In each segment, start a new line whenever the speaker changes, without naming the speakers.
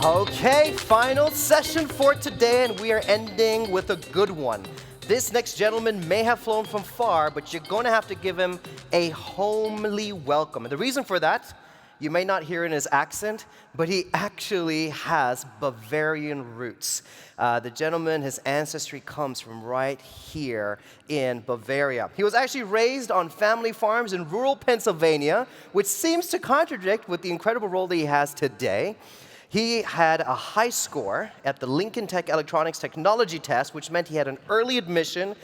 Okay, final session for today, and we are ending with a good one. This next gentleman may have flown from far, but you're going to have to give him a homely welcome. And the reason for that, you may not hear in his accent, but he actually has Bavarian roots. The gentleman, his ancestry comes from right here in Bavaria. He was actually raised on family farms in rural Pennsylvania, which seems to contradict with the incredible role that he has today. He had a high score at the Lincoln Tech Electronics Technology Test, which meant he had an early admission.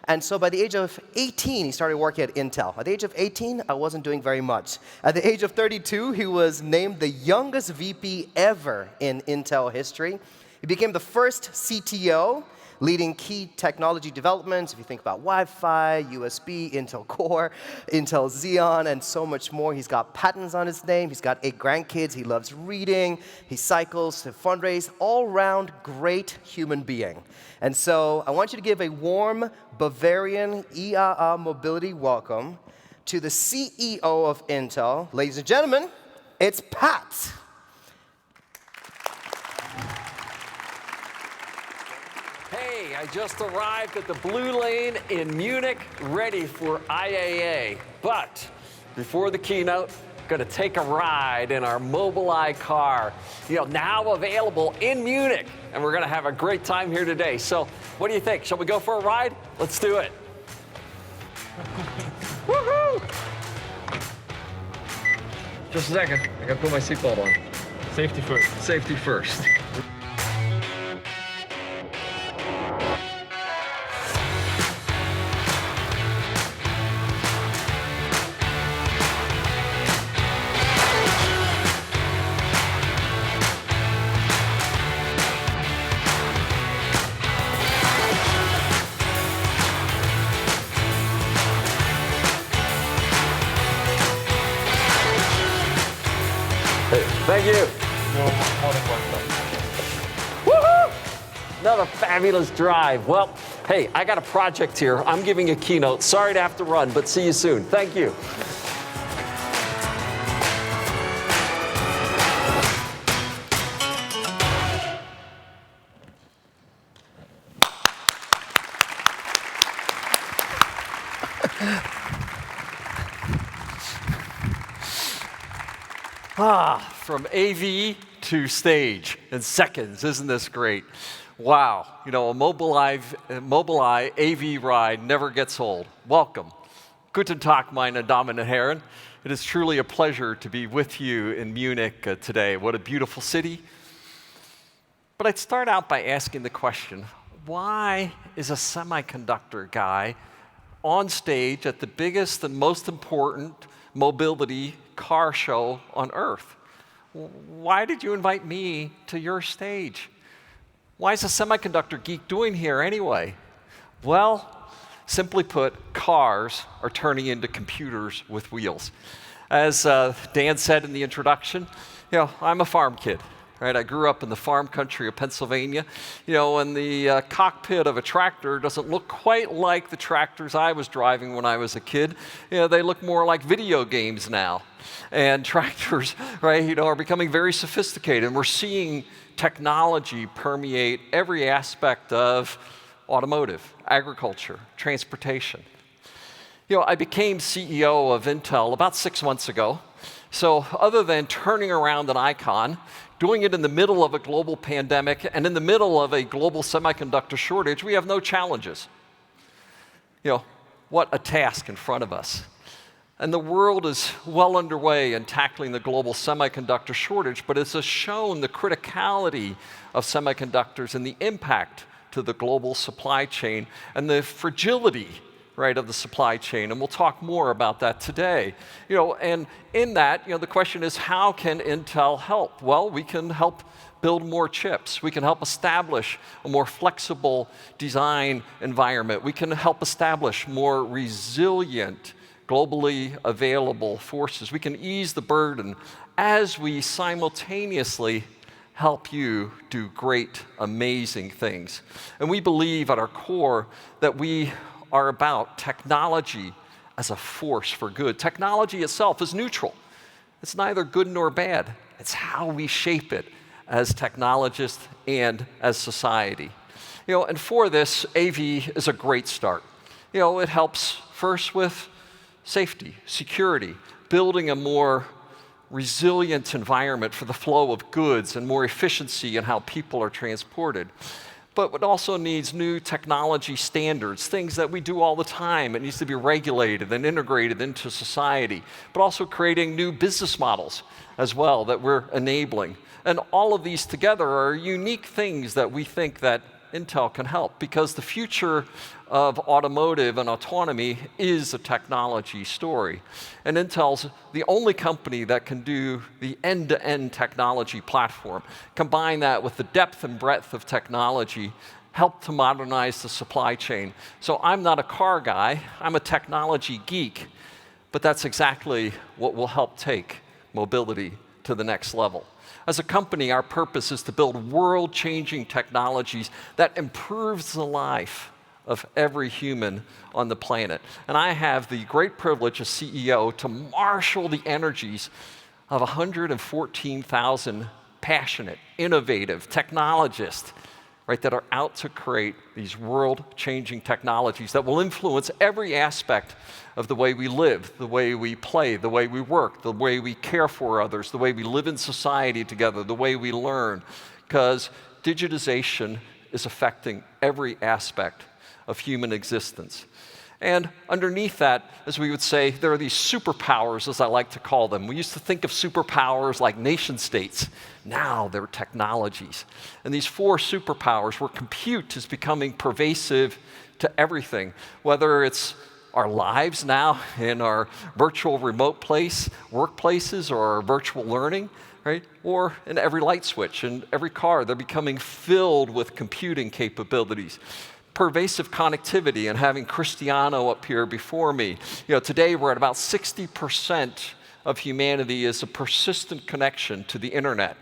And so by the age of 18, he started working at Intel. At the age of 18, I wasn't doing very much. At the age of 32, he was named the youngest VP ever in Intel history. He became the first CTO, leading key technology developments. If you think about Wi-Fi, USB, Intel Core, Intel Xeon, and so much more. He's got patents on his name. He's got 8 grandkids. He loves reading. He cycles to fundraise. All-round great human being. And so I want you to give a warm Bavarian IAA mobility welcome to the CEO of Intel. Ladies and gentlemen, it's Pat.
Hey, I just arrived at the Blue Lane in Munich, ready for IAA. But before the keynote, going to take a ride in our Mobileye car. Now available in Munich, and we're going to have a great time here today. So, what do you think? Shall we go for a ride? Let's do it. Woohoo!
Just a second. I gotta put my seatbelt on. Safety first. Safety first.
Thank you. Woohoo! Another fabulous drive. Well, hey, I got a project here. I'm giving a keynote. Sorry to have to run, but see you soon. Thank you. From AV to stage in seconds. Isn't this great? Wow. A Mobileye AV ride never gets old. Welcome. Guten Tag, meine Damen und Herren. It is truly a pleasure to be with you in Munich today. What a beautiful city. But I'd start out by asking the question, why is a semiconductor guy on stage at the biggest and most important mobility car show on Earth? Why did you invite me to your stage? Why is a semiconductor geek doing here anyway? Well, simply put, cars are turning into computers with wheels. As Dan said in the introduction, I'm a farm kid. Right? I grew up in the farm country of Pennsylvania, and the cockpit of a tractor doesn't look quite like the tractors I was driving when I was a kid. They look more like video games now. And tractors, right, are becoming very sophisticated, and we're seeing technology permeate every aspect of automotive, agriculture, transportation. I became CEO of Intel about 6 months ago. So other than turning around an icon, doing it in the middle of a global pandemic and in the middle of a global semiconductor shortage, we have no challenges. What a task in front of us. And the world is well underway in tackling the global semiconductor shortage, but it has shown the criticality of semiconductors and the impact to the global supply chain and the fragility, right, of the supply chain, and we'll talk more about that today. And in that, the question is, how can Intel help? Well, we can help build more chips. We can help establish a more flexible design environment. We can help establish more resilient, globally available forces. We can ease the burden as we simultaneously help you do great, amazing things. And we believe at our core that we are about technology as a force for good. Technology itself is neutral. It's neither good nor bad. It's how we shape it as technologists and as society. And for this, AV is a great start. It helps first with safety, security, building a more resilient environment for the flow of goods and more efficiency in how people are transported. But it also needs new technology standards, things that we do all the time. It needs to be regulated and integrated into society, but also creating new business models as well that we're enabling. And all of these together are unique things that we think that Intel can help, because the future of automotive and autonomy is a technology story. And Intel's the only company that can do the end-to-end technology platform. Combine that with the depth and breadth of technology, help to modernize the supply chain. So I'm not a car guy, I'm a technology geek, but that's exactly what will help take mobility to the next level. As a company, our purpose is to build world-changing technologies that improves the life of every human on the planet. And I have the great privilege as CEO to marshal the energies of 114,000 passionate, innovative technologists, right, that are out to create these world-changing technologies that will influence every aspect of the way we live, the way we play, the way we work, the way we care for others, the way we live in society together, the way we learn, because digitization is affecting every aspect of human existence. And underneath that, as we would say, there are these superpowers, as I like to call them. We used to think of superpowers like nation states. Now they're technologies. And these 4 superpowers where compute is becoming pervasive to everything, whether it's our lives now in our virtual remote workplaces, or our virtual learning, right? Or in every light switch, in every car, they're becoming filled with computing capabilities. Pervasive connectivity, and having Cristiano up here before me. Today we're at about 60% of humanity is a persistent connection to the internet.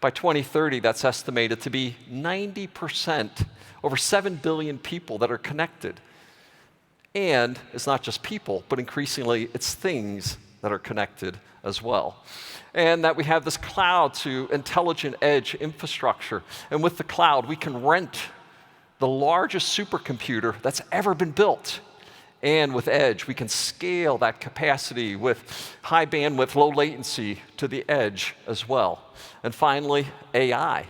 By 2030, that's estimated to be 90%, over 7 billion people that are connected. And it's not just people, but increasingly it's things that are connected as well. And that we have this cloud to intelligent edge infrastructure. And with the cloud, we can rent the largest supercomputer that's ever been built. And with edge, we can scale that capacity with high bandwidth, low latency to the edge as well. And finally, AI.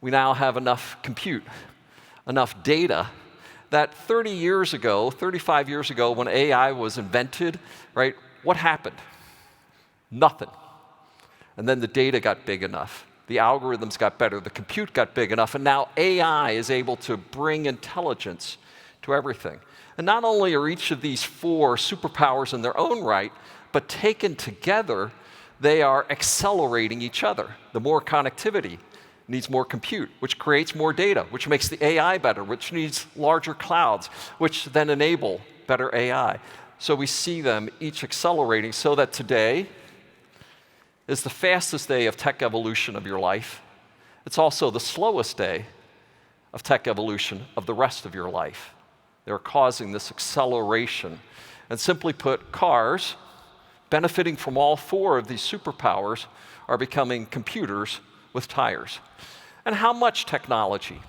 We now have enough compute, enough data, that 35 years ago, when AI was invented, right, what happened? Nothing. And then the data got big enough. The algorithms got better, the compute got big enough, and now AI is able to bring intelligence to everything. And not only are each of these 4 superpowers in their own right, but taken together, they are accelerating each other. The more connectivity needs more compute, which creates more data, which makes the AI better, which needs larger clouds, which then enable better AI. So we see them each accelerating, so that today is the fastest day of tech evolution of your life. It's also the slowest day of tech evolution of the rest of your life. They're causing this acceleration. And simply put, cars, benefiting from all 4 of these superpowers, are becoming computers with tires. And how much technology?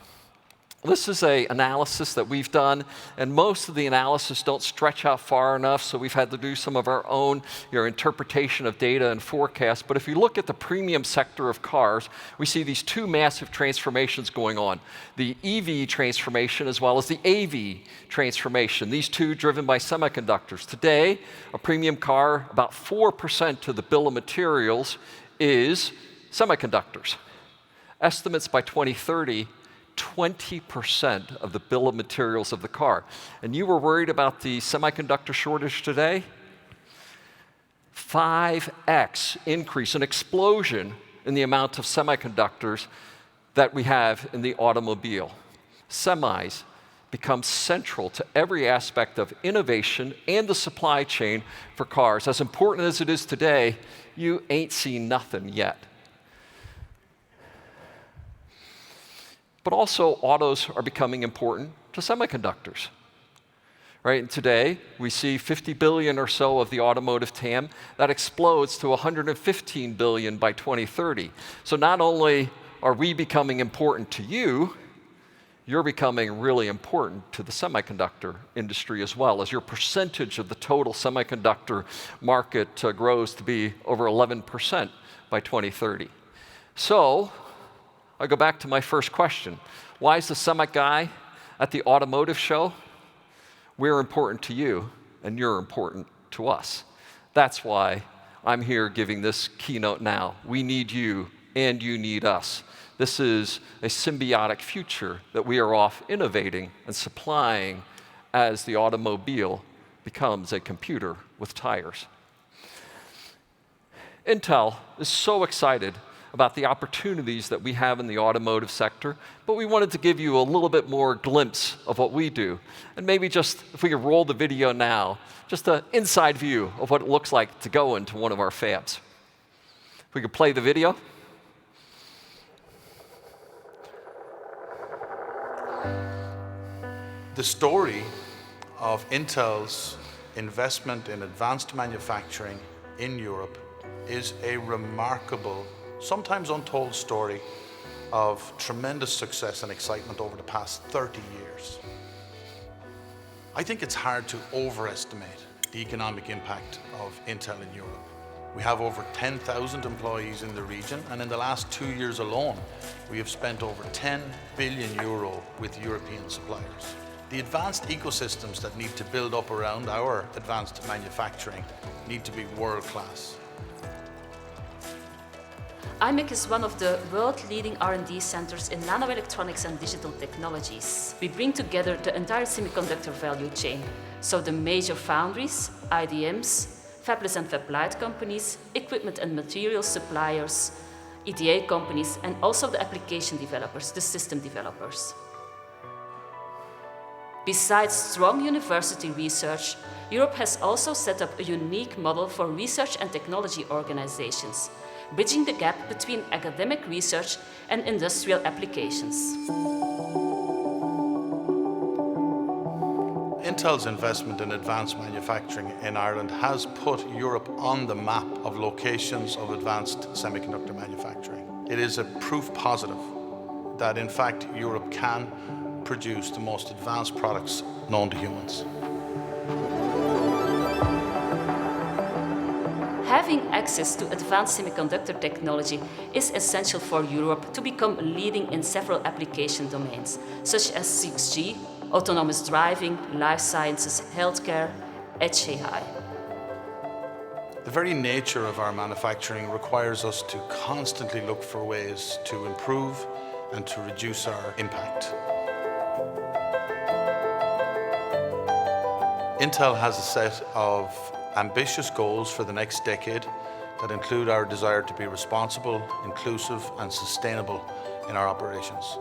This is an analysis that we've done, and most of the analysis don't stretch out far enough, so we've had to do some of our own interpretation of data and forecasts. But if you look at the premium sector of cars, we see these 2 massive transformations going on. The EV transformation as well as the AV transformation, these 2 driven by semiconductors. Today, a premium car, about 4% of the bill of materials is semiconductors. Estimates by 2030, 20% of the bill of materials of the car. And you were worried about the semiconductor shortage today? 5x increase, an explosion in the amount of semiconductors that we have in the automobile. Semis become central to every aspect of innovation and the supply chain for cars. As important as it is today, you ain't seen nothing yet. But also, autos are becoming important to semiconductors. right? And today, we see 50 billion or so of the automotive TAM. That explodes to 115 billion by 2030. So not only are we becoming important to you, you're becoming really important to the semiconductor industry as well, as your percentage of the total semiconductor market grows to be over 11% by 2030. So, I go back to my first question. Why is the semi guy at the automotive show? We're important to you, and you're important to us. That's why I'm here giving this keynote now. We need you, and you need us. This is a symbiotic future that we are off innovating and supplying as the automobile becomes a computer with tires. Intel is so excited about the opportunities that we have in the automotive sector, but we wanted to give you a little bit more glimpse of what we do. And maybe just, if we could roll the video now, just an inside view of what it looks like to go into one of our fabs. If we could play the video.
The story of Intel's investment in advanced manufacturing in Europe is a remarkable, sometimes untold story of tremendous success and excitement over the past 30 years. I think it's hard to overestimate the economic impact of Intel in Europe. We have over 10,000 employees in the region, and in the last 2 years alone, we have spent over 10 billion euro with European suppliers. The advanced ecosystems that need to build up around our advanced manufacturing need to be world-class.
IMEC is one of the world-leading R&D centers in nanoelectronics and digital technologies. We bring together the entire semiconductor value chain, so the major foundries, IDMs, fabless and fab-lite companies, equipment and materials suppliers, EDA companies, and also the application developers, the system developers. Besides strong university research, Europe has also set up a unique model for research and technology organizations, bridging the gap between academic research and industrial applications.
Intel's investment in advanced manufacturing in Ireland has put Europe on the map of locations of advanced semiconductor manufacturing. It is a proof positive that in fact Europe can produce the most advanced products known to humans.
Having access to advanced semiconductor technology is essential for Europe to become leading in several application domains, such as 6G, autonomous driving, life sciences, healthcare, edge AI.
The very nature of our manufacturing requires us to constantly look for ways to improve and to reduce our impact. Intel has a set of ambitious goals for the next decade that include our desire to be responsible, inclusive, and sustainable in our operations.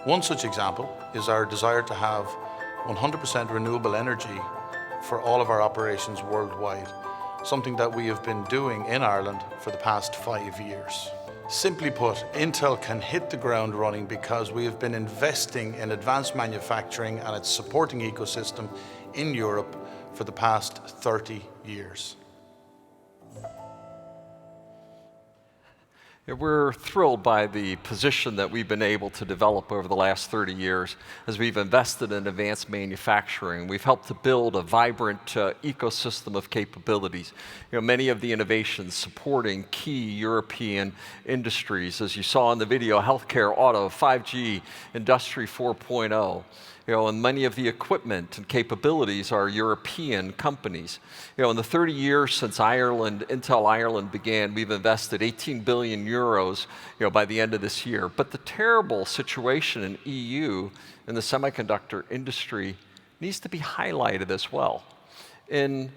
One such example is our desire to have 100% renewable energy for all of our operations worldwide, something that we have been doing in Ireland for the past 5 years. Simply put, Intel can hit the ground running because we have been investing in advanced manufacturing and its supporting ecosystem in Europe for the past 30 years.
We're thrilled by the position that we've been able to develop over the last 30 years as we've invested in advanced manufacturing. We've helped to build a vibrant ecosystem of capabilities. Many of the innovations supporting key European industries, as you saw in the video, healthcare, auto, 5G, Industry 4.0. And many of the equipment and capabilities are European companies. In the 30 years since Intel Ireland began, we've invested 18 billion euros, by the end of this year. But the terrible situation in EU in the semiconductor industry needs to be highlighted as well. In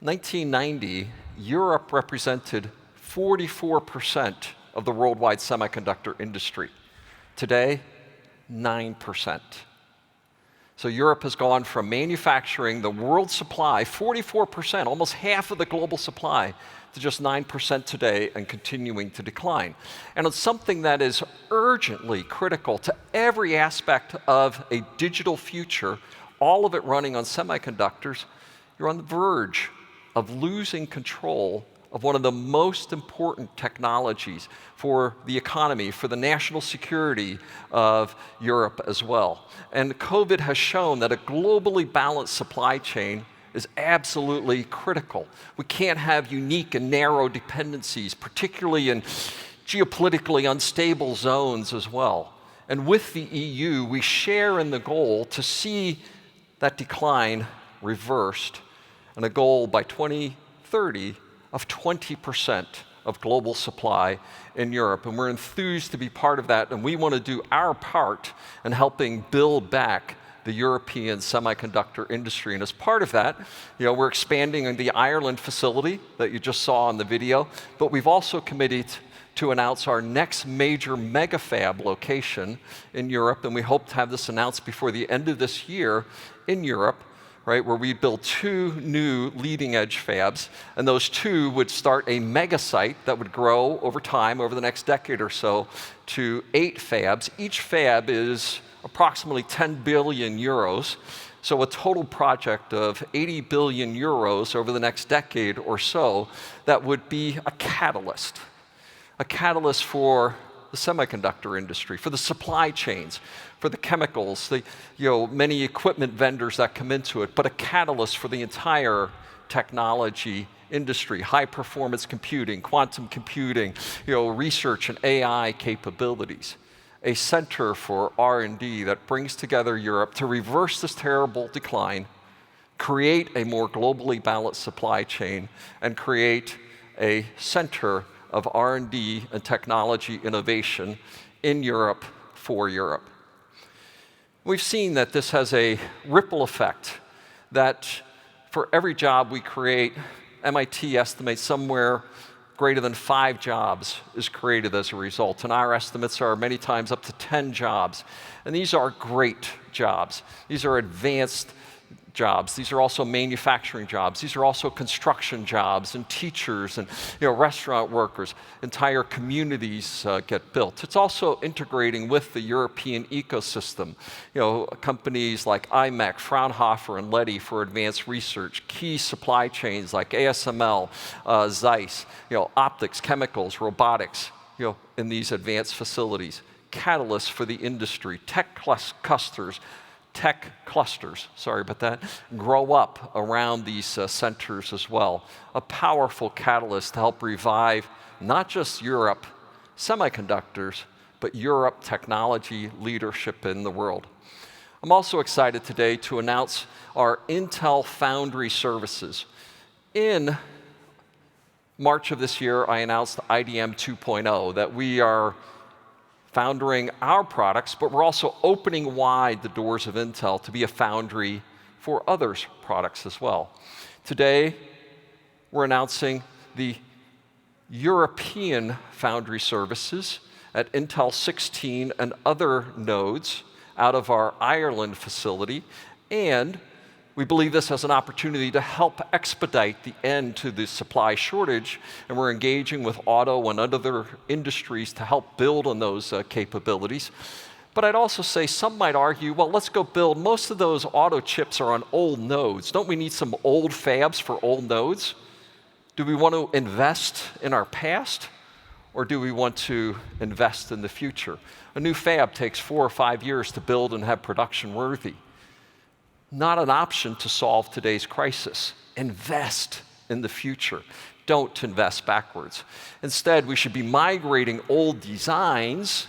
1990, Europe represented 44% of the worldwide semiconductor industry. Today, 9%. So Europe has gone from manufacturing the world supply, 44%, almost half of the global supply, to just 9% today and continuing to decline. And it's something that is urgently critical to every aspect of a digital future all of it running on semiconductors, you're on the verge of losing control of one of the most important technologies for the economy, for the national security of Europe as well. And COVID has shown that a globally balanced supply chain is absolutely critical. We can't have unique and narrow dependencies, particularly in geopolitically unstable zones as well. And with the EU, we share in the goal to see that decline reversed, and a goal by 2030 of 20% of global supply in Europe. And we're enthused to be part of that, and we want to do our part in helping build back the European semiconductor industry. And as part of that, we're expanding the Ireland facility that you just saw in the video, but we've also committed to announce our next major mega fab location in Europe, and we hope to have this announced before the end of this year in Europe, right, where we build 2 new leading edge fabs, and those 2 would start a mega site that would grow over time, over the next decade or so, to 8 fabs. Each fab is approximately 10 billion euros, so a total project of 80 billion euros over the next decade or so that would be a catalyst for the semiconductor industry, for the supply chains, for the chemicals, the many equipment vendors that come into it, but a catalyst for the entire technology industry, high performance computing, quantum computing, research and AI capabilities. A center for R&D that brings together Europe to reverse this terrible decline, create a more globally balanced supply chain, and create a center of R&D and technology innovation in Europe for Europe. We've seen that this has a ripple effect, that for every job we create, MIT estimates somewhere greater than 5 jobs is created as a result, and our estimates are many times up to 10 jobs. And these are great jobs. These are advanced jobs. These are also manufacturing jobs. These are also construction jobs, and teachers, and restaurant workers. Entire communities get built. It's also integrating with the European ecosystem. Companies like IMEC, Fraunhofer, and Leti for advanced research. Key supply chains like ASML, Zeiss. Optics, chemicals, robotics. In these advanced facilities. Catalysts for the industry. Tech clusters, sorry about that, grow up around these centers as well. A powerful catalyst to help revive not just Europe semiconductors, but Europe technology leadership in the world. I'm also excited today to announce our Intel Foundry Services. In March of this year, I announced IDM 2.0, that we are foundering our products, but we're also opening wide the doors of Intel to be a foundry for others' products as well. Today, we're announcing the European Foundry Services at Intel 16 and other nodes out of our Ireland facility, and we believe this has an opportunity to help expedite the end to the supply shortage, and we're engaging with auto and other industries to help build on those capabilities. But I'd also say some might argue, well, let's go build. Most of those auto chips are on old nodes. Don't we need some old fabs for old nodes? Do we want to invest in our past, or do we want to invest in the future? A new fab takes 4 or 5 years to build and have production worthy. Not an option to solve today's crisis. Invest in the future. Don't invest backwards. Instead, we should be migrating old designs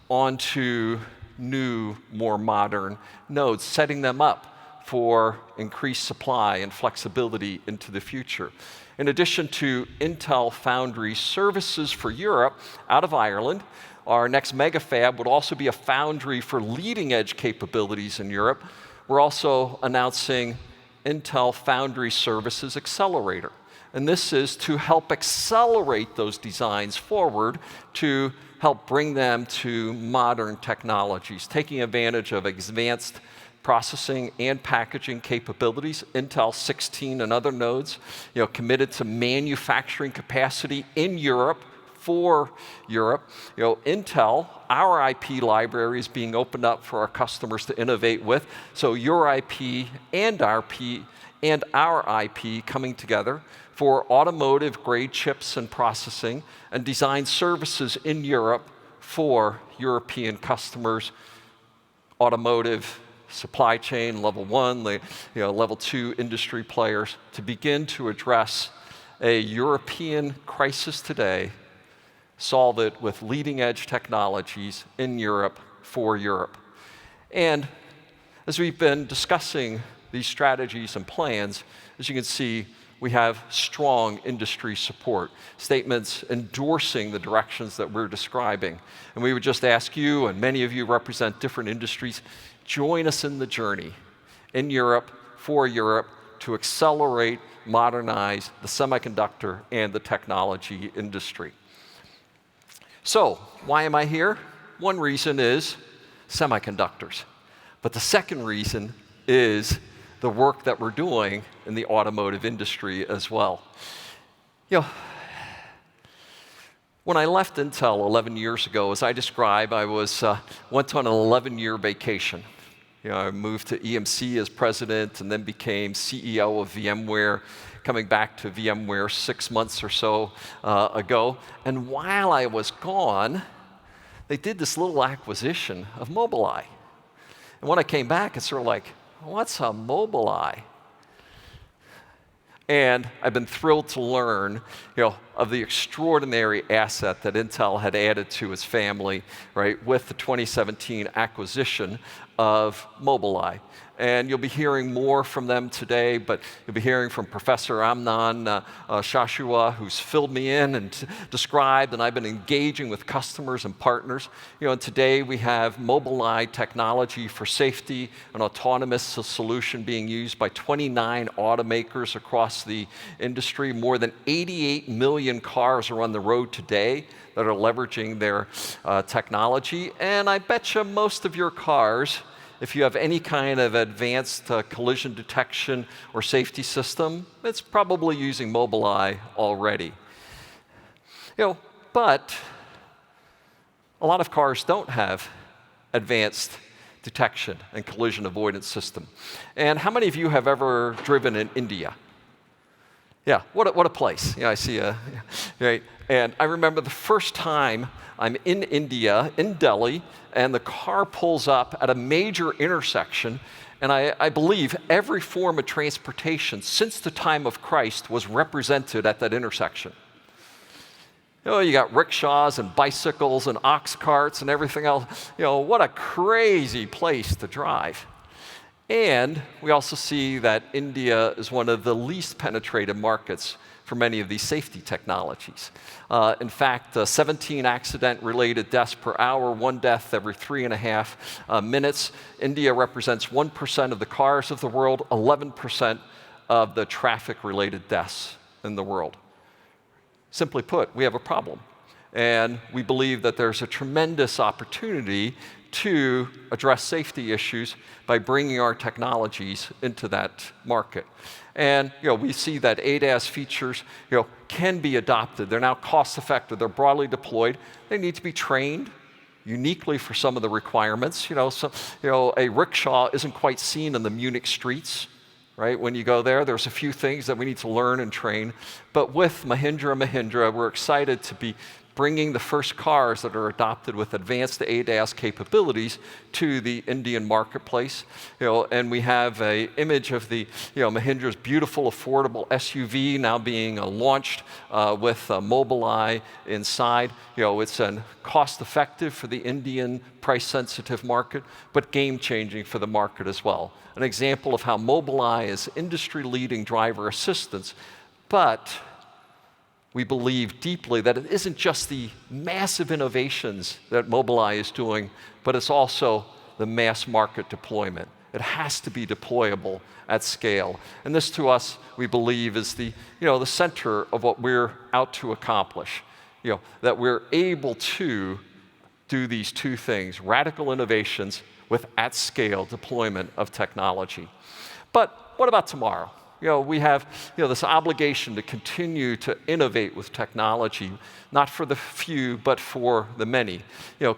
onto new, more modern nodes, setting them up for increased supply and flexibility into the future. In addition to Intel Foundry Services for Europe, out of Ireland, our next mega fab would also be a foundry for leading edge capabilities in Europe. We're also announcing Intel Foundry Services Accelerator. And this is to help accelerate those designs forward to help bring them to modern technologies, taking advantage of advanced processing and packaging capabilities. Intel 16 and other nodes, committed to manufacturing capacity in Europe for Europe. Intel, our IP library is being opened up for our customers to innovate with. So your IP and our IP coming together for automotive-grade chips and processing and design services in Europe for European customers, automotive, supply chain, level 1, level 2 industry players, to begin to address a European crisis today, solve it with leading-edge technologies in Europe for Europe. And as we've been discussing these strategies and plans, as you can see, we have strong industry support, statements endorsing the directions that we're describing. And we would just ask you, and many of you represent different industries, join us in the journey in Europe, for Europe, to accelerate, modernize the semiconductor and the technology industry. So, why am I here? One reason is semiconductors. But the second reason is the work that we're doing in the automotive industry as well. When I left Intel 11 years ago, as I described, I went on an 11-year vacation. I moved to EMC as president and then became CEO of VMware, coming back to VMware 6 months or so ago. And while I was gone, they did this little acquisition of Mobileye. And when I came back, it's sort of like, what's a Mobileye? And I've been thrilled to learn, of the extraordinary asset that Intel had added to its family, right, with the 2017 acquisition of Mobileye. And you'll be hearing more from them today, but you'll be hearing from Professor Amnon Shashua, who's filled me in and described, and I've been engaging with customers and partners. And today we have Mobileye technology for safety, an autonomous solution being used by 29 automakers across the industry. More than 88 million cars are on the road today that are leveraging their technology. And I bet you most of your cars, if you have any kind of advanced collision detection or safety system, it's probably using Mobileye already. But a lot of cars don't have advanced detection and collision avoidance system. And how many of you have ever driven in India? Yeah, what a place. I see right? And I remember the first time I'm in India, in Delhi, and the car pulls up at a major intersection, and I believe every form of transportation since the time of Christ was represented at that intersection. You got rickshaws and bicycles and ox carts and everything else. What a crazy place to drive. And we also see that India is one of the least penetrated markets for many of these safety technologies. In fact, 17 accident-related deaths per hour, 1 death every 3.5 minutes. India represents 1% of the cars of the world, 11% of the traffic-related deaths in the world. Simply put, we have a problem. And we believe that there's a tremendous opportunity to address safety issues by bringing our technologies into that market. And we see that ADAS features can be adopted. They're now cost-effective. They're broadly deployed. They need to be trained uniquely for some of the requirements. A rickshaw isn't quite seen in the Munich streets. Right? When you go there, there's a few things that we need to learn and train. But with Mahindra, we're excited to be bringing the first cars that are adopted with advanced ADAS capabilities to the Indian marketplace. And we have an image of the Mahindra's beautiful, affordable SUV now being launched with Mobileye inside. It's cost-effective for the Indian price-sensitive market, but game-changing for the market as well. An example of how Mobileye is industry-leading driver assistance, but we believe deeply that it isn't just the massive innovations that Mobileye is doing, but it's also the mass market deployment. It has to be deployable at scale. And this, to us, we believe is the center of what we're out to accomplish. That we're able to do these two things, radical innovations with at-scale deployment of technology. But what about tomorrow? We have this obligation to continue to innovate with technology, not for the few, but for the many.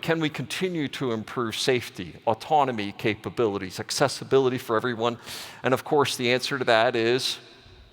Can we continue to improve safety, autonomy capabilities, accessibility for everyone? And of course, the answer to that is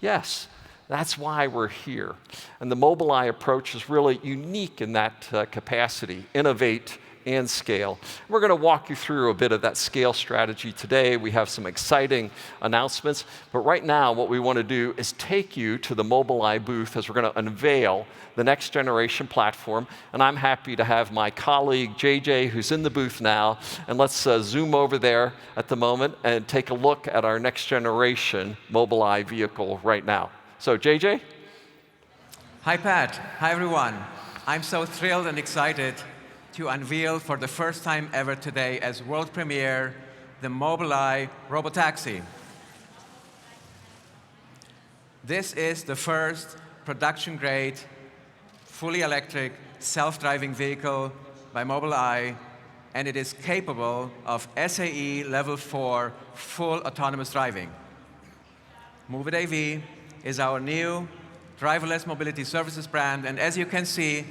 yes. That's why we're here. And the Mobileye approach is really unique in that capacity, innovate and scale. We're going to walk you through a bit of that scale strategy today. We have some exciting announcements, but right now what we want to do is take you to the Mobileye booth as we're going to unveil the next generation platform, and I'm happy to have my colleague JJ, who's in the booth now, and let's zoom over there at the moment and take a look at our next generation Mobileye vehicle right now. So JJ?
Hi Pat, hi everyone. I'm so thrilled and excited to unveil for the first time ever today as world premiere the Mobileye Robotaxi. This is the first production-grade, fully electric, self-driving vehicle by Mobileye, and it is capable of SAE Level 4 full autonomous driving. Mobileye AV is our new driverless mobility services brand, and as you can see,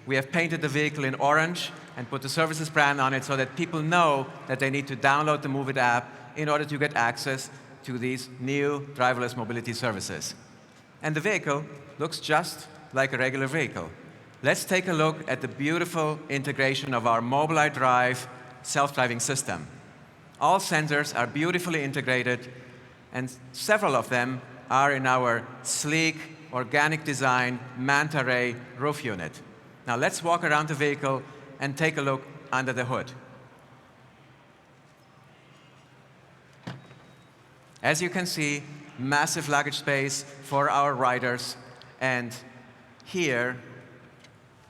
we have painted the vehicle in orange and put the services brand on it so that people know that they need to download the Move It app in order to get access to these new driverless mobility services. And the vehicle looks just like a regular vehicle. Let's take a look at the beautiful integration of our Mobileye Drive self-driving system. All sensors are beautifully integrated, and several of them are in our sleek, organic design Manta Ray roof unit. Now let's walk around the vehicle and take a look under the hood. As you can see, massive luggage space for our riders, and here,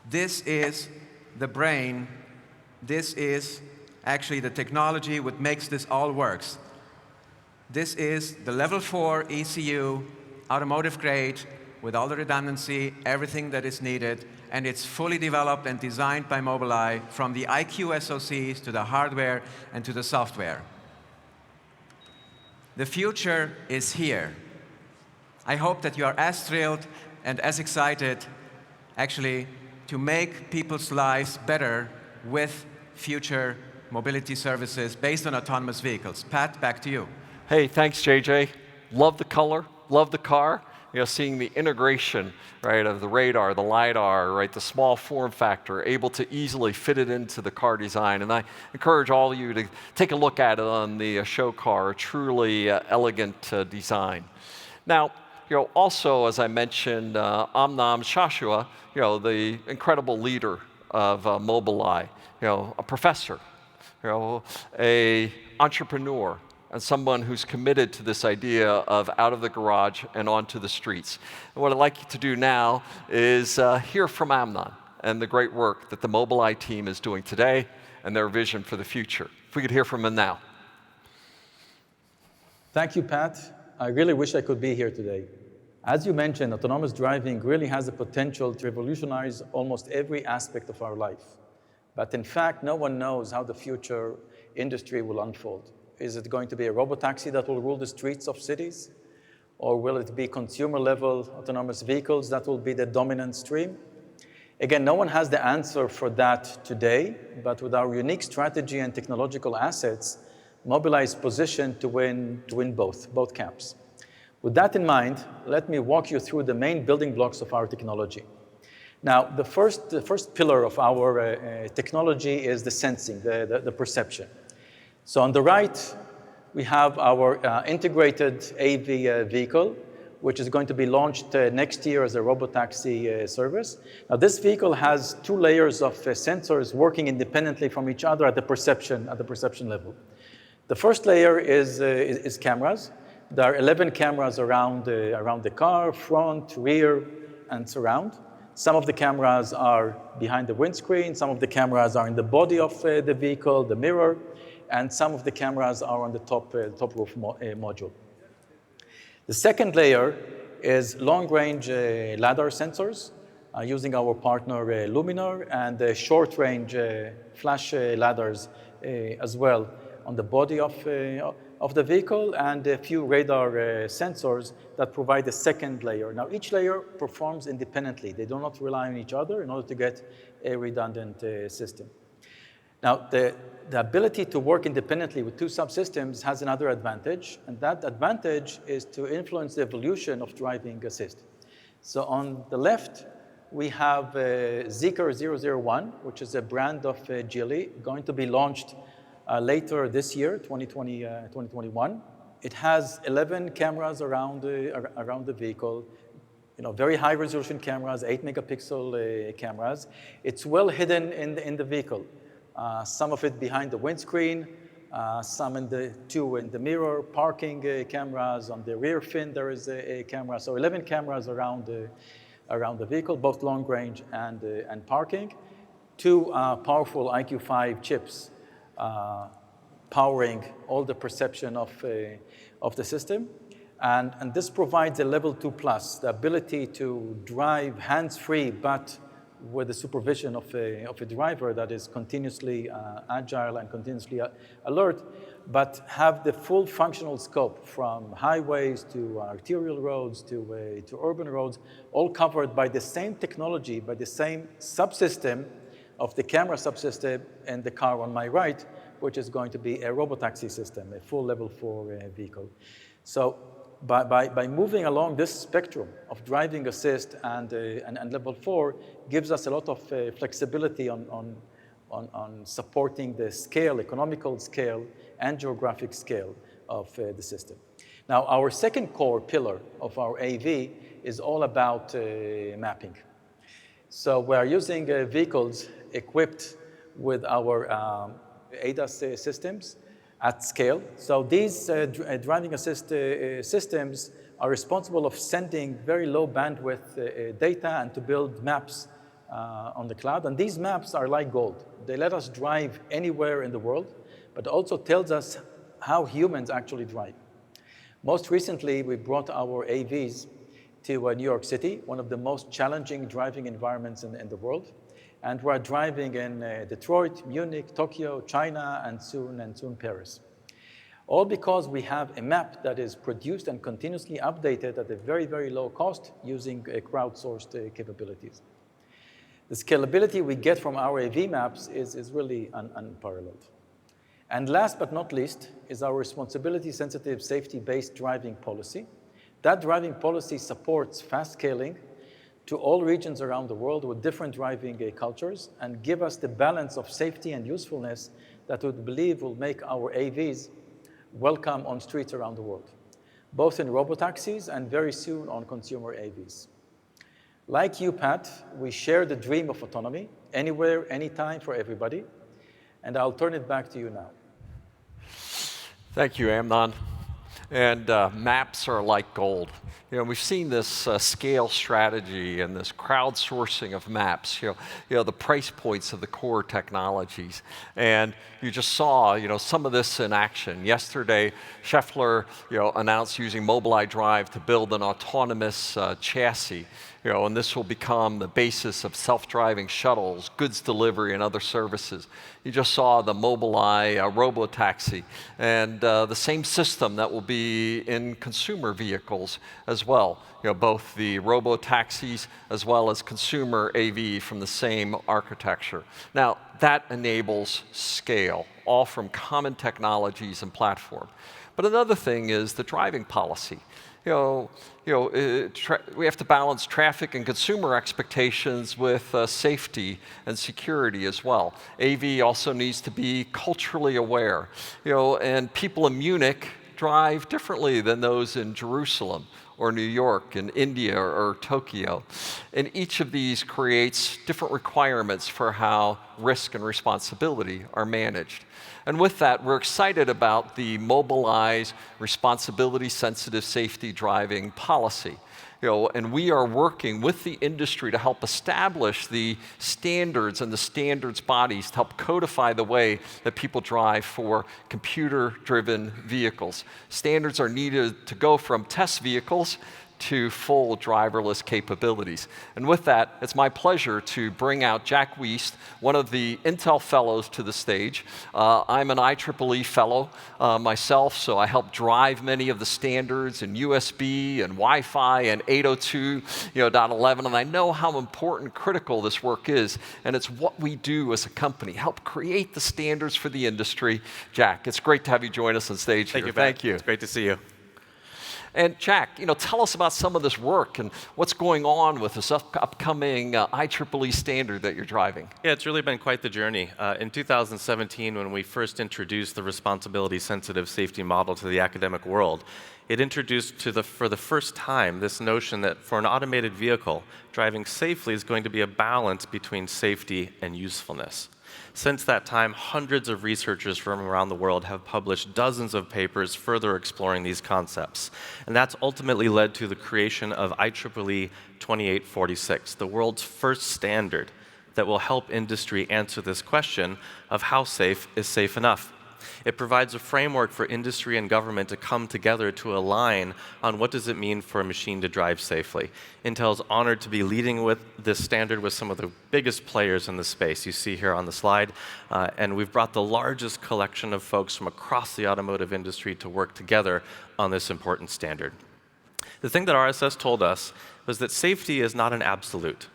this is the brain. This is actually the technology which makes this all works. This is the Level 4 ECU, automotive grade, with all the redundancy, everything that is needed, and it's fully developed and designed by Mobileye from the IQ SoCs to the hardware and to the software. The future is here. I hope that you are as thrilled and as excited, actually, to make people's lives better with future mobility services based on autonomous vehicles. Pat, back to you.
Hey, thanks, JJ. Love the color, love the car. Seeing the integration, right, of the radar, the LiDAR, right, the small form factor, able to easily fit it into the car design. And I encourage all of you to take a look at it on the show car, a truly elegant design. Now, also, as I mentioned, Amnon Shashua, the incredible leader of Mobileye, a professor, an entrepreneur, and someone who's committed to this idea of out of the garage and onto the streets. And what I'd like you to do now is hear from Amnon and the great work that the Mobileye team is doing today and their vision for the future. If we could hear from him now.
Thank you, Pat. I really wish I could be here today. As you mentioned, autonomous driving really has the potential to revolutionize almost every aspect of our life. But in fact, no one knows how the future industry will unfold. Is it going to be a robotaxi that will rule the streets of cities? Or will it be consumer-level autonomous vehicles that will be the dominant stream? Again, no one has the answer for that today, but with our unique strategy and technological assets, Mobileye is positioned to win both camps. With that in mind, let me walk you through the main building blocks of our technology. Now, the first pillar of our technology is the sensing, the perception. So on the right, we have our integrated AV vehicle, which is going to be launched next year as a Robotaxi service. Now, this vehicle has 2 layers of sensors working independently from each other at the perception level. The first layer is cameras. There are 11 cameras around the car, front, rear, and surround. Some of the cameras are behind the windscreen. Some of the cameras are in the body of the vehicle, the mirror. And some of the cameras are on the top roof module. The second layer is long-range LiDAR sensors using our partner Luminar, and short-range flash LiDARs as well on the body of of the vehicle and a few radar sensors that provide a second layer. Now, each layer performs independently. They do not rely on each other in order to get a redundant system. Now, the ability to work independently with two subsystems has another advantage, and that advantage is to influence the evolution of driving assist. So on the left, we have Zeekr 001, which is a brand of Geely, going to be launched later this year, 2021. It has 11 cameras around the vehicle, very high resolution cameras, 8 megapixel cameras. It's well hidden in the vehicle. Some of it behind the windscreen, some in the mirror, parking cameras. On the rear fin, there is a camera. So 11 cameras around the vehicle, both long range and parking. 2 powerful IQ5 chips powering all the perception of the system. And this provides a level 2+, the ability to drive hands-free, but with the supervision of a driver that is continuously agile and continuously alert, but have the full functional scope from highways to arterial roads to urban roads, all covered by the same technology, by the same subsystem of the camera subsystem in the car on my right, which is going to be a Robotaxi system, a full level 4 vehicle. So by moving along this spectrum of driving assist and level 4 gives us a lot of flexibility on supporting the scale, economical scale, and geographic scale of the system. Now, our second core pillar of our AV is all about mapping. So we're using vehicles equipped with our ADAS systems at scale. So these driving assist systems are responsible of sending very low bandwidth data and to build maps on the cloud. And these maps are like gold. They let us drive anywhere in the world, but also tells us how humans actually drive. Most recently, we brought our AVs to New York City, one of the most challenging driving environments in the world. And we're driving in Detroit, Munich, Tokyo, China, and soon Paris. All because we have a map that is produced and continuously updated at a very, very low cost using crowdsourced capabilities. The scalability we get from our AV maps is really unparalleled. And last but not least is our responsibility-sensitive, safety-based driving policy. That driving policy supports fast scaling to all regions around the world with different driving cultures and give us the balance of safety and usefulness that we believe will make our AVs welcome on streets around the world, both in robotaxis and very soon on consumer AVs. Like you, Pat, we share the dream of autonomy, anywhere, anytime, for everybody. And I'll turn it back to you now.
Thank you, Amnon. And maps are like gold. We've seen this scale strategy and this crowdsourcing of maps, the price points of the core technologies. And you just saw, some of this in action. Yesterday, Schaeffler, announced using Mobileye Drive to build an autonomous chassis. And this will become the basis of self-driving shuttles, goods delivery, and other services. You just saw the Mobileye Robotaxi, and the same system that will be in consumer vehicles as well. Both the Robotaxis as well as consumer AV from the same architecture. Now, that enables scale, all from common technologies and platform. But another thing is the driving policy. We have to balance traffic and consumer expectations with safety and security as well. AV also needs to be culturally aware. And people in Munich drive differently than those in Jerusalem or New York and India or Tokyo. And each of these creates different requirements for how risk and responsibility are managed. And with that, we're excited about the Mobileye's responsibility-sensitive safety driving policy. And we are working with the industry to help establish the standards and the standards bodies to help codify the way that people drive for computer-driven vehicles. Standards are needed to go from test vehicles to full driverless capabilities. And with that, it's my pleasure to bring out Jack Weast, one of the Intel fellows, to the stage. I'm an IEEE fellow myself, so I help drive many of the standards in USB and Wi-Fi and 802.11, and I know how important, critical this work is, and it's what we do as a company, help create the standards for the industry. Jack, it's great to have you join us on stage here.
Thank you. It's great to see you.
And Jack, tell us about some of this work and what's going on with this upcoming IEEE standard that you're driving.
Yeah, it's really been quite the journey. In 2017, when we first introduced the responsibility-sensitive safety model to the academic world, it introduced for the first time this notion that for an automated vehicle, driving safely is going to be a balance between safety and usefulness. Since that time, hundreds of researchers from around the world have published dozens of papers further exploring these concepts. And that's ultimately led to the creation of IEEE 2846, the world's first standard that will help industry answer this question of how safe is safe enough. It provides a framework for industry and government to come together to align on what does it mean for a machine to drive safely. Intel's honored to be leading with this standard with some of the biggest players in the space you see here on the slide. And we've brought the largest collection of folks from across the automotive industry to work together on this important standard. The thing that RSS told us was that safety is not an absolute.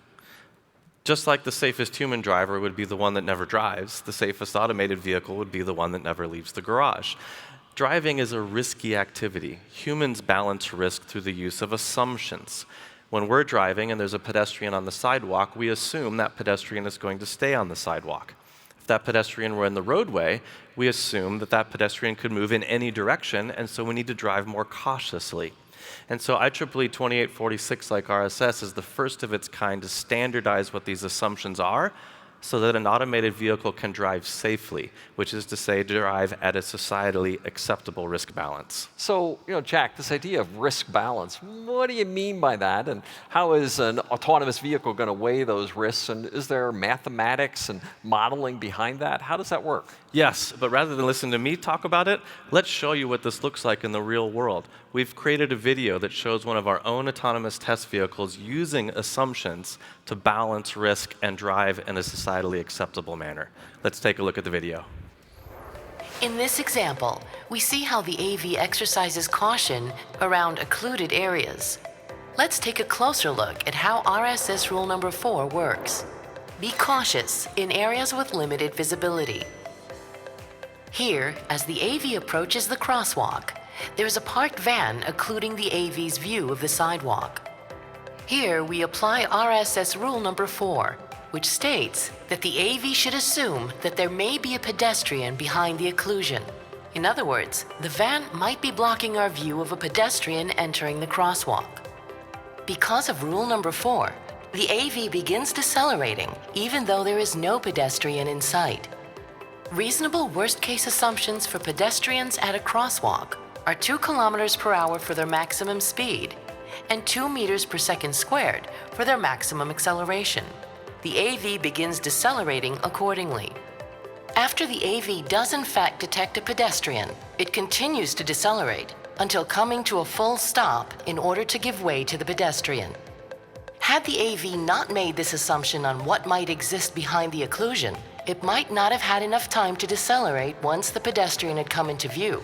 Just like the safest human driver would be the one that never drives, the safest automated vehicle would be the one that never leaves the garage. Driving is a risky activity. Humans balance risk through the use of assumptions. When we're driving and there's a pedestrian on the sidewalk, we assume that pedestrian is going to stay on the sidewalk. If that pedestrian were in the roadway, we assume that that pedestrian could move in any direction, and so we need to drive more cautiously. And so IEEE 2846, like RSS, is the first of its kind to standardize what these assumptions are so that an automated vehicle can drive safely, which is to say drive at a societally acceptable risk balance.
So, Jack, this idea of risk balance, what do you mean by that? And how is an autonomous vehicle going to weigh those risks? And is there mathematics and modeling behind that? How does that work?
Yes, but rather than listen to me talk about it, let's show you what this looks like in the real world. We've created a video that shows one of our own autonomous test vehicles using assumptions to balance risk and drive in a societally acceptable manner. Let's take a look at the video.
In this example, we see how the AV exercises caution around occluded areas. Let's take a closer look at how RSS rule number 4 works. Be cautious in areas with limited visibility. Here, as the AV approaches the crosswalk, there's a parked van occluding the AV's view of the sidewalk. Here, we apply RSS rule number 4, which states that the AV should assume that there may be a pedestrian behind the occlusion. In other words, the van might be blocking our view of a pedestrian entering the crosswalk. Because of rule number 4, the AV begins decelerating even though there is no pedestrian in sight. Reasonable worst-case assumptions for pedestrians at a crosswalk are 2 kilometers per hour for their maximum speed and 2 meters per second squared for their maximum acceleration. The AV begins decelerating accordingly. After the AV does in fact detect a pedestrian, it continues to decelerate until coming to a full stop in order to give way to the pedestrian. Had the AV not made this assumption on what might exist behind the occlusion, it might not have had enough time to decelerate once the pedestrian had come into view.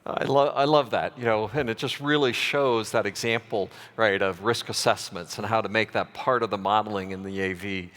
I love that, and it just really shows that example, right, of risk assessments and how to make that part of the modeling in the AV.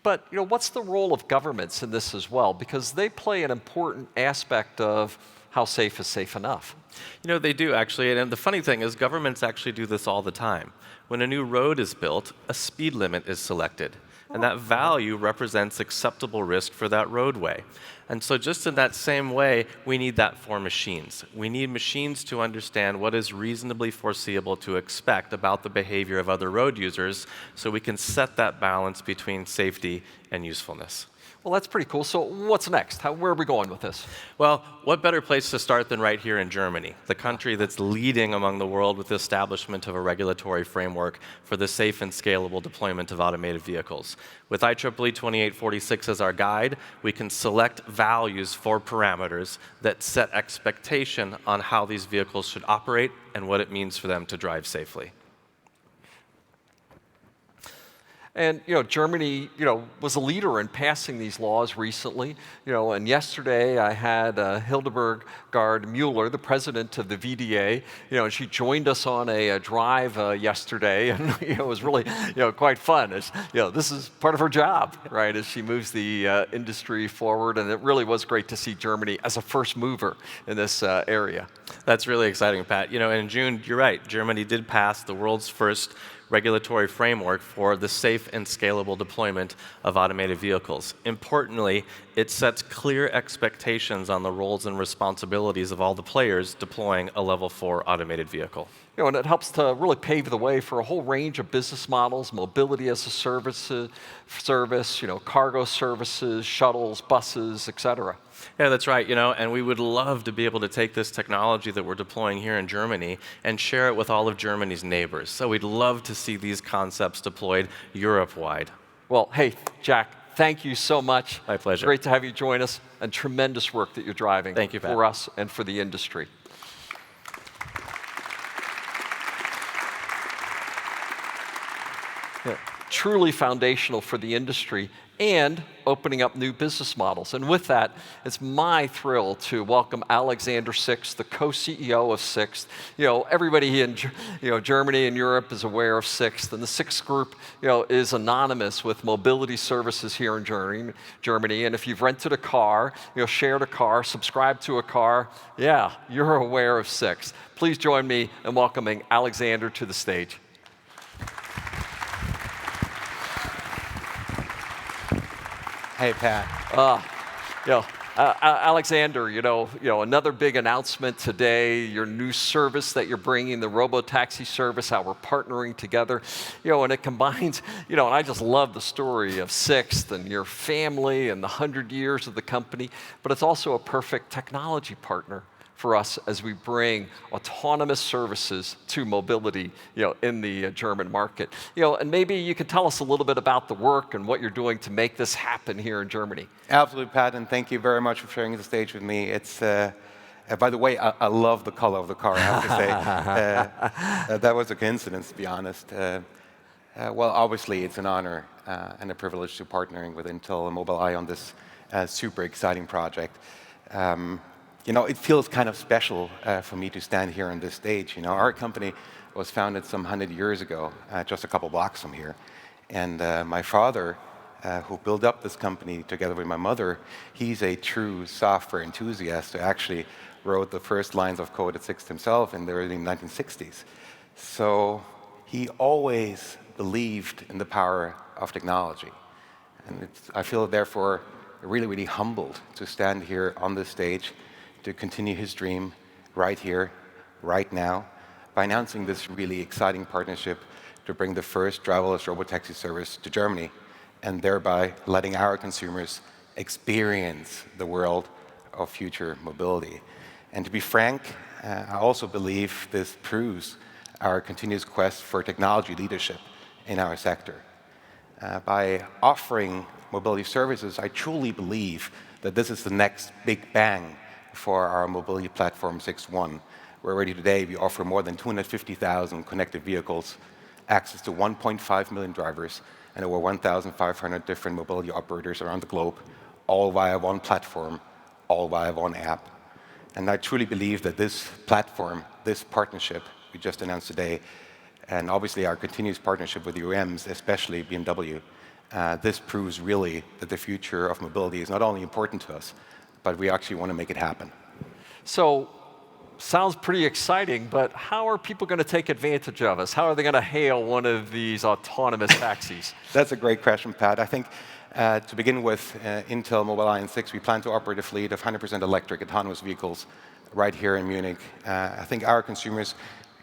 But, what's the role of governments in this as well? Because they play an important aspect of how safe is safe enough.
They do actually, and the funny thing is governments actually do this all the time. When a new road is built, a speed limit is selected. And that value represents acceptable risk for that roadway. And so just in that same way, we need that for machines. We need machines to understand what is reasonably foreseeable to expect about the behavior of other road users so we can set that balance between safety and usefulness.
Well, that's pretty cool. So what's next? Where are we going with this?
Well, what better place to start than right here in Germany, the country that's leading among the world with the establishment of a regulatory framework for the safe and scalable deployment of automated vehicles. With IEEE 2846 as our guide, we can select values, 4 parameters that set expectation on how these vehicles should operate and what it means for them to drive safely.
And Germany, was a leader in passing these laws recently. And yesterday I had Hildegard Mueller, the president of the VDA. And she joined us on a drive yesterday, and it was really, quite fun. This is part of her job, right? As she moves the industry forward, and it really was great to see Germany as a first mover in this area.
That's really exciting, Pat. And in June, you're right. Germany did pass the world's first regulatory framework for the safe and scalable deployment of automated vehicles. Importantly, it sets clear expectations on the roles and responsibilities of all the players deploying a level 4 automated vehicle.
And it helps to really pave the way for a whole range of business models: mobility as a service, cargo services, shuttles, buses, etc.
Yeah, that's right. And we would love to be able to take this technology that we're deploying here in Germany and share it with all of Germany's neighbors. So we'd love to see these concepts deployed Europe-wide.
Well, hey, Jack, thank you so much.
My pleasure.
Great to have you join us, and tremendous work that you're driving.
Thank you, Pat.
For us and for the industry. Truly foundational for the industry and opening up new business models. And with that, it's my thrill to welcome Alexander Sixt, the co-CEO of Sixt. Everybody in Germany and Europe is aware of Sixt, and the Sixt Group is anonymous with mobility services here in Germany. And if you've rented a car, shared a car, subscribed to a car, yeah, you're aware of Sixt. Please join me in welcoming Alexander to the stage.
Hey, Pat.
Alexander, another big announcement today, your new service that you're bringing, the Robotaxi service, how we're partnering together, and it combines, and I just love the story of Sixt and your family and the 100 years of the company, but it's also a perfect technology partner for us as we bring autonomous services to mobility, in the German market. And maybe you could tell us a little bit about the work and what you're doing to make this happen here in Germany.
Absolutely, Pat, and thank you very much for sharing the stage with me. It's, by the way, I love the color of the car, I have to say. That was a coincidence, to be honest. Well, obviously, it's an honor and a privilege to partnering with Intel and Mobileye on this super exciting project. It feels kind of special for me to stand here on this stage. Our company was founded some 100 years ago, just a couple blocks from here. And my father, who built up this company together with my mother, he's a true software enthusiast who actually wrote the first lines of code at Sixt himself in the early 1960s. So he always believed in the power of technology. And I feel, therefore, really, really humbled to stand here on this stage to continue his dream right here, right now, by announcing this really exciting partnership to bring the first driverless robotaxi service to Germany, and thereby letting our consumers experience the world of future mobility. And to be frank, I also believe this proves our continuous quest for technology leadership in our sector. By offering mobility services, I truly believe that this is the next big bang for our mobility platform, Sixt One, where already today we offer more than 250,000 connected vehicles, access to 1.5 million drivers, and over 1,500 different mobility operators around the globe, all via one platform, all via one app. And I truly believe that this platform, this partnership we just announced today, and obviously our continuous partnership with the OEMs, especially BMW, this proves really that the future of mobility is not only important to us, but we actually want to make it happen.
So, sounds pretty exciting, but how are people going to take advantage of us? How are they going to hail one of these autonomous taxis?
That's a great question, Pat. I think to begin with, Intel, Mobileye, and Sixt, we plan to operate a fleet of 100% electric autonomous vehicles right here in Munich. I think our consumers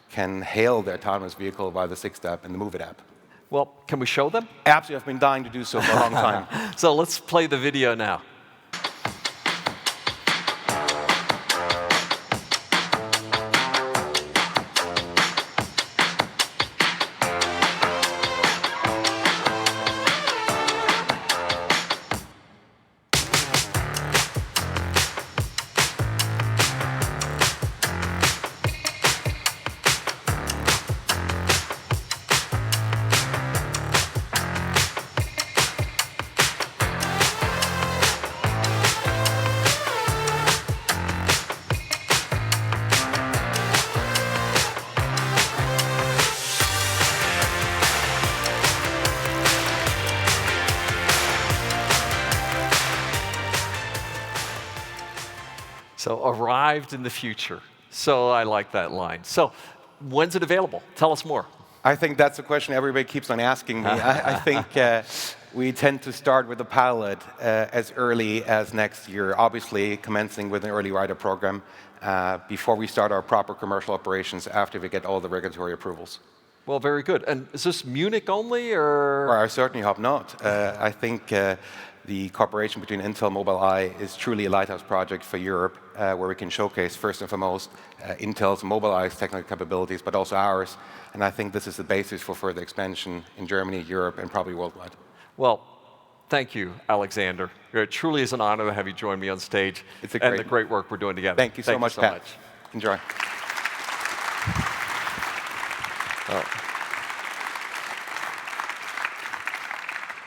can hail their autonomous vehicle via the Sixt app and the Move It app.
Well, can we show them?
Absolutely, I've been dying to do so for a long time.
So let's play the video now. So arrived in the future. So I like that line. So when's it available? Tell us more.
I think that's a question everybody keeps on asking me. I think we tend to start with the pilot as early as next year, obviously commencing with an early rider program before we start our proper commercial operations after we get all the regulatory approvals.
Well, very good. And is this Munich only, or?
Well, I certainly hope not. I think the cooperation between Intel and Mobileye is truly a lighthouse project for Europe, where we can showcase, first and foremost, Intel's and Mobileye's technical capabilities, but also ours. And I think this is the basis for further expansion in Germany, Europe, and probably worldwide.
Well, thank you, Alexander. It truly is an honor to have you join me on stage.
It's
and the great work we're doing together.
Thank you so much, Pat. Enjoy.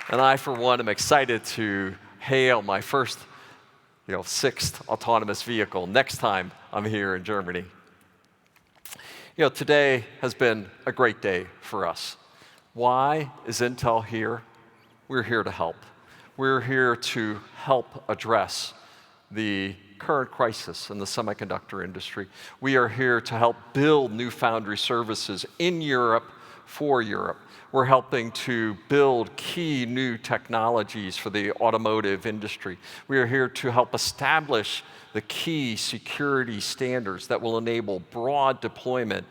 And I, for one, am excited to hail my first Sixt autonomous vehicle next time I'm here in Germany. Today has been a great day for us. Why is Intel here? We're here to help. We're here to help address the current crisis in the semiconductor industry. We are here to help build new foundry services in Europe for Europe. We're helping to build key new technologies for the automotive industry. We are here to help establish the key security standards that will enable broad deployment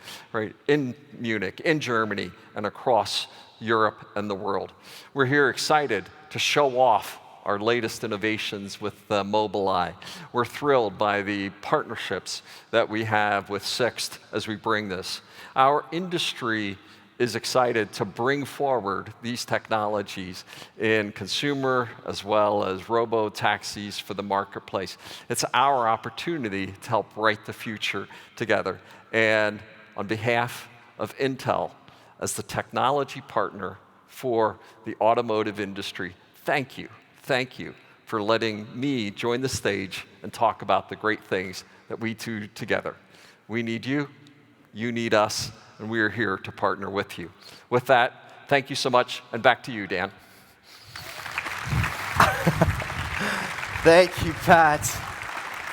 in Munich, in Germany, and across Europe and the world. We're here excited to show off our latest innovations with Mobileye. We're thrilled by the partnerships that we have with Sixt as we bring this. Our industry is excited to bring forward these technologies in consumer as well as robotaxis for the marketplace. It's our opportunity to help write the future together. And on behalf of Intel, as the technology partner for the automotive industry, thank you. Thank you for letting me join the stage and talk about the great things that we do together. We need you, you need us, and we are here to partner with you. With that, thank you so much, and back to you, Dan.
Thank you, Pat.